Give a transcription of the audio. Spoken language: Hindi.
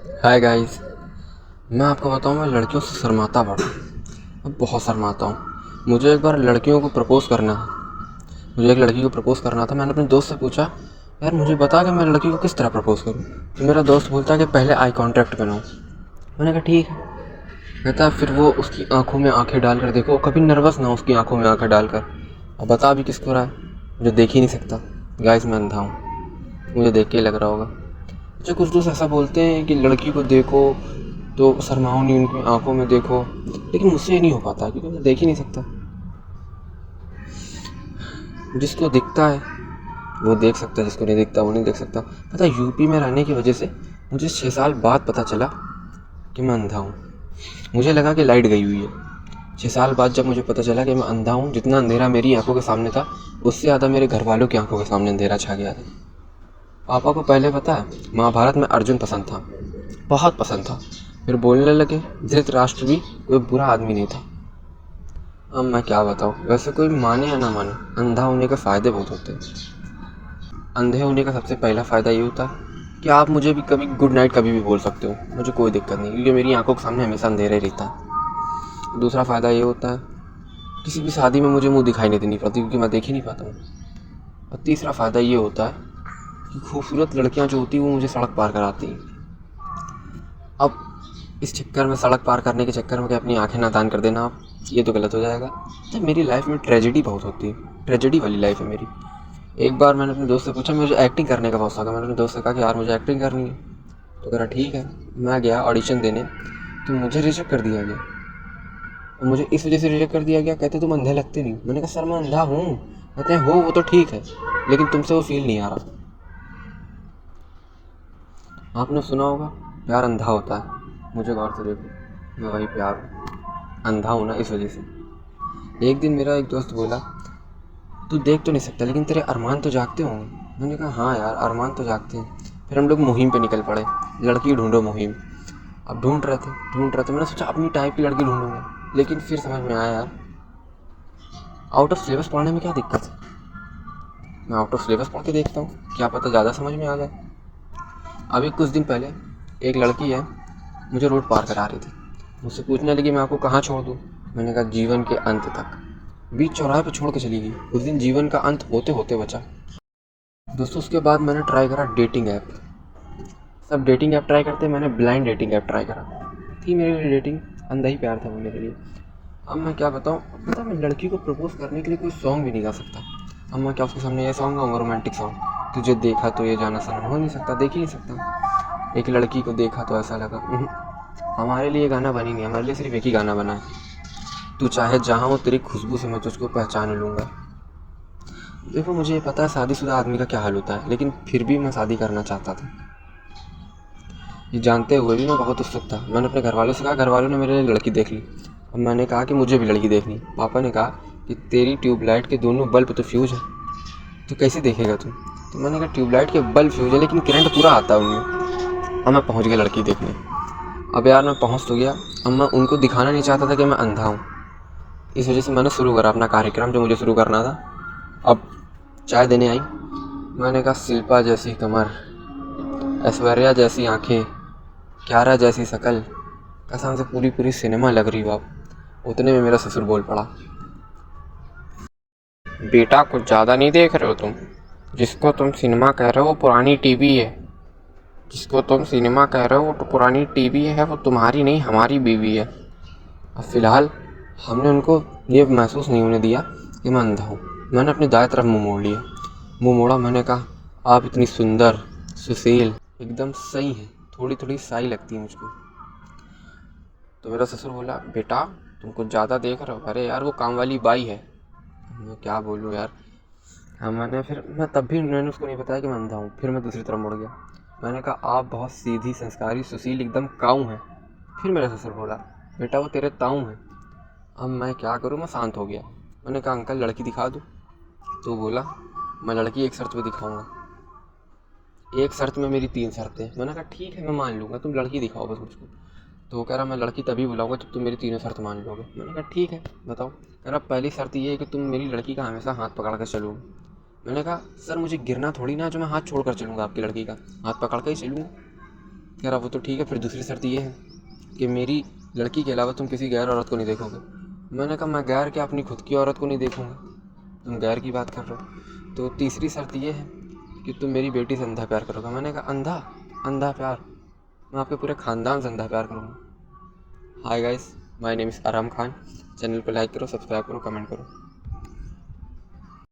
Hi guys. मैं आपको बताऊं, मैं लड़कियों से शर्माता बड़ा, मैं बहुत शर्माता हूँ। मुझे एक बार लड़कियों को प्रपोज़ करना था। मुझे एक लड़की को प्रपोज़ करना था। मैंने अपने दोस्त से पूछा, यार मुझे बता कि मैं लड़की को किस तरह प्रपोज़ करूँ। तो मेरा दोस्त बोलता है कि पहले आई कांटेक्ट बनाओ। मैंने कहा ठीक है। कहता फिर वो उसकी आंखों में आंखें डाल कर देखो, कभी नर्वस ना हो उसकी आंखों में आंखें डालकर। अब बता भी किसको रहा है, मुझे देख ही नहीं सकता। गाइस मैं अंधा हूँ, मुझे देख के ही लग रहा होगा। अच्छा, कुछ दोस्त ऐसा बोलते हैं कि लड़की को देखो तो शर्माओ नहीं, उनकी आंखों में देखो, लेकिन मुझसे ये नहीं हो पाता क्योंकि मैं देख ही नहीं सकता। जिसको दिखता है वो देख सकता है, जिसको नहीं दिखता वो नहीं देख सकता। पता है, यूपी में रहने की वजह से मुझे 6 साल बाद पता चला कि मैं अंधा हूँ। मुझे लगा कि लाइट गई हुई है। 6 साल बाद जब मुझे पता चला कि मैं अंधा हूँ, जितना अंधेरा मेरी आंखों के सामने था उससे ज़्यादा मेरे घर वालों की आंखों के सामने अंधेरा छा गया था। पापा को पहले पता है महाभारत में अर्जुन पसंद था, बहुत पसंद था। फिर बोलने लगे धृतराष्ट्र भी कोई बुरा आदमी नहीं था। अब मैं क्या बताऊँ, वैसे कोई माने या ना माने, अंधा होने के फ़ायदे बहुत होते हैं। अंधे होने का सबसे पहला फ़ायदा ये होता है कि आप मुझे भी कभी गुड नाइट कभी भी बोल सकते हो, मुझे कोई दिक्कत नहीं, क्योंकि मेरी आंखों के सामने हमेशा अंधेरा ही रहता है। दूसरा फ़ायदा ये होता है किसी भी शादी में मुझे मुंह दिखाई नहीं देनी पड़ती, क्योंकि मैं देख ही नहीं पाता हूँ। और तीसरा फ़ायदा ये होता है कि खूबसूरत लड़कियाँ जो होती हैं वो मुझे सड़क पार कराती हैं। अब इस चक्कर में, सड़क पार करने के चक्कर में, कि अपनी आंखें ना दान कर देना आप, ये तो गलत हो जाएगा। तो मेरी लाइफ में ट्रेजेडी बहुत होती है, ट्रेजेडी वाली लाइफ है मेरी। एक बार मैंने अपने दोस्त से पूछा, मुझे एक्टिंग करने का बहुत शौक है। मैंने अपने दोस्त से कहा कि यार मुझे एक्टिंग करनी है। तो कह रहा ठीक है। मैं गया ऑडिशन देने, तो मुझे रिजेक्ट कर दिया गया। और मुझे इस वजह से रिजेक्ट कर दिया गया, कहते तुम अंधे लगते नहीं। मैंने कहा सर मैं अंधा हूँ। कहते हैं हो वो तो ठीक है, लेकिन तुमसे वो फील नहीं आ रहा। आपने सुना होगा प्यार अंधा होता है, मुझे गौर से देखो, मैं वही प्यार हूँ। अंधा हूँ ना इस वजह से। एक दिन मेरा एक दोस्त बोला, तू देख तो नहीं सकता लेकिन तेरे अरमान तो जागते होंगे। मैंने कहा हाँ यार, अरमान तो जागते हैं। फिर हम लोग मुहिम पे निकल पड़े, लड़की ढूंढो मुहिम। अब ढूंढ रहे थे। मैंने सोचा अपनी टाइप की लड़की ढूंढूंगा, लेकिन फिर समझ में आया यार, आउट ऑफ सिलेबस पढ़ने में क्या दिक्कत है। मैं आउट ऑफ सिलेबस पढ़ के देखता हूँ, क्या पता ज़्यादा समझ में आ जाए। अभी कुछ दिन पहले एक लड़की है, मुझे रोड पार करा रही थी। मुझसे पूछने लगी मैं आपको कहाँ छोड़ दूँ। मैंने कहा जीवन के अंत तक। बीच चौराहे पर छोड़ के चली गई। उस दिन जीवन का अंत होते होते बचा। दोस्तों उसके बाद मैंने ट्राई करा डेटिंग ऐप। सब डेटिंग ऐप ट्राई करते, मैंने ब्लाइंड डेटिंग ऐप ट्राई करा। थी मेरे लिए डेटिंग, अंधा ही प्यार था वो मेरे लिए। अब मैं क्या बताऊँ, पता मैं लड़की को प्रपोज करने के लिए कोई सॉन्ग भी नहीं गा सकता। अब मैं क्या उसके सामने ये सॉन्ग गाऊंगा, रोमांटिक सॉन्ग, तुझे देखा तो ये जाना सनम, हो नहीं सकता, देख ही नहीं सकता। एक लड़की को देखा तो ऐसा लगा, हमारे लिए गाना बनी नहीं, हमारे लिए सिर्फ एक ही गाना बना है, तू चाहे जहाँ हो तेरी खुशबू से मैं तुझको पहचान लूँगा। देखो मुझे ये पता है शादीशुदा आदमी का क्या हाल होता है, लेकिन फिर भी मैं शादी करना चाहता था। ये जानते हुए भी मैं बहुत उत्सुक था। मैंने अपने घर वालों से कहा, घर वालों ने मेरे लिए लड़की देख ली। अब मैंने कहा कि मुझे भी लड़की देखनी। पापा ने कहा कि तेरी ट्यूबलाइट के दोनों बल्ब तो फ्यूज है, तो कैसे देखेगा तू। तो मैंने कहा ट्यूबलाइट के बल्ब फ्यूज है लेकिन करंट पूरा आता है उनमें। अब मैं पहुँच गया लड़की देखने। अब यार मैं पहुँच तो गया, अब मैं उनको दिखाना नहीं चाहता था कि मैं अंधा हूँ। इस वजह से मैंने शुरू करा अपना कार्यक्रम जो मुझे शुरू करना था। अब चाय देने आई। मैंने कहा शिल्पा जैसी कमर, ऐश्वर्या जैसी आंखें, क्यारा जैसी शक्ल, कसम से पूरी पूरी सिनेमा लग रही हो आप। उतने में मेरा ससुर बोल पड़ा, बेटा कुछ ज़्यादा नहीं देख रहे हो तुम, जिसको तुम सिनेमा कह रहे हो वो पुरानी टीवी है, जिसको तुम सिनेमा कह रहे हो वो तो पुरानी टीवी है, वो तुम्हारी नहीं हमारी बीवी है। अब फ़िलहाल हमने उनको ये महसूस नहीं होने दिया कि मैं अंधा हूँ। मैंने अपनी दाएं तरफ मुंह मोड़ लिया। मुंह मोड़ा, मैंने कहा आप इतनी सुंदर, सुशील, एकदम सही हैं, थोड़ी थोड़ी साई लगती है मुझको। तो मेरा ससुर बोला, बेटा तुम कुछ ज़्यादा देख रहे हो। अरे यार वो काम वाली बाई है। मैं क्या बोलूँ यार। हाँ मैं तब भी मैंने उसको नहीं बताया कि मैं अंधा हूँ। फिर मैं दूसरी तरफ मुड़ गया। मैंने कहा आप बहुत सीधी, संस्कारी, सुशील, एकदम काऊ हैं। फिर मेरा ससुर बोला, बेटा वो तेरे ताऊ हैं। अब मैं क्या करूँ, मैं शांत हो गया। मैंने कहा अंकल लड़की दिखा दूँ। तो बोला मैं लड़की एक शर्त पे दिखाऊंगा, एक शर्त में मेरी 3 शर्तें। मैंने कहा ठीक है मैं मान लूँगा, तुम लड़की दिखाओ बस मुझको। तो वो कह रहा मैं लड़की तभी बुलाऊंगा जब तुम मेरी तीनों शर्त मान लोगे। मैंने कहा ठीक है बताओ। कह रहा पहली शर्त ये है कि तुम मेरी लड़की का हमेशा हाथ पकड़ कर चलोगे। मैंने कहा सर मुझे गिरना थोड़ी ना जो मैं हाथ छोड़ कर चलूँगा, आपकी लड़की का हाथ पकड़ कर ही चलूँगा। कह रहा वो तो ठीक है, फिर दूसरी शर्त ये है कि मेरी लड़की के अलावा तुम किसी गैर औरत को नहीं देखोगे। मैंने कहा मैं गैर क्या अपनी खुद की औरत को नहीं देखूँगा, तुम गैर की बात कर रहे हो। तो तीसरी शर्त ये है कि तुम मेरी बेटी से अंधा प्यार करोगे। मैंने कहा अंधा अंधा प्यार, मैं आपके पूरे ख़ानदान से अंधा प्यार करूँगा। Hi guys, my name is आराम खान। चैनल को लाइक करो, सब्सक्राइब करो, कमेंट करो।